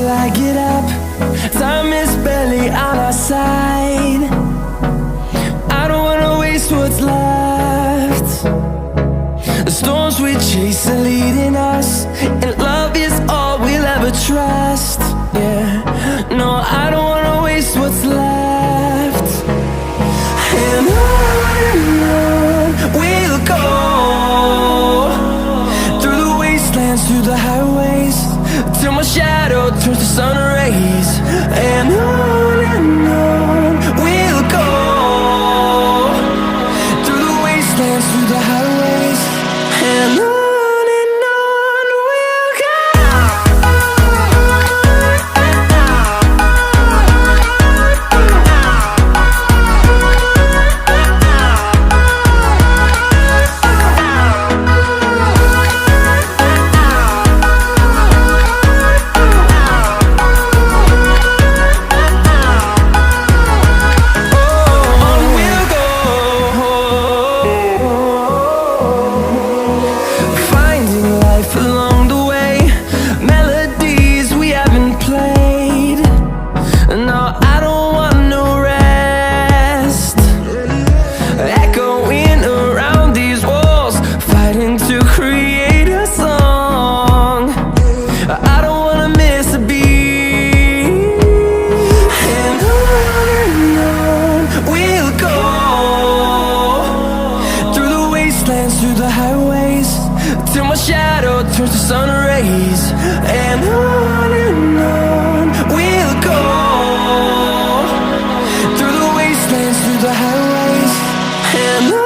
till I get up. Time is barely on our side. I don't wanna waste what's left. The storms we chase are leading us, and love is all we'll ever trust. Yeah, no, I don't wanna waste what's left. And on we'll go, through the wastelands, through the highways, till my shadow turns to sun rays. And on we'll go, through the wastelands, through the highways, and on. Through the highways, till my shadow turns to sun rays. And on we'll go, through the wastelands, through the highways, and on.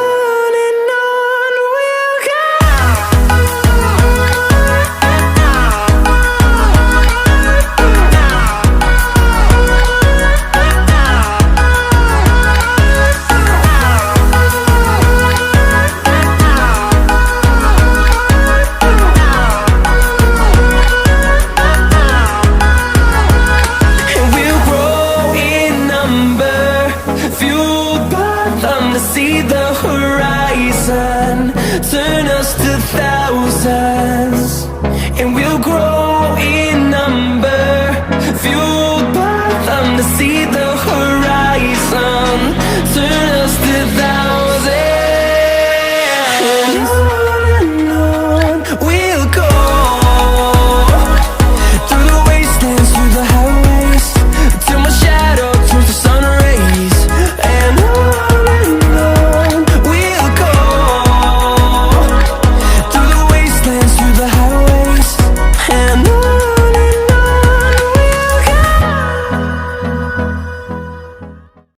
See the horizon.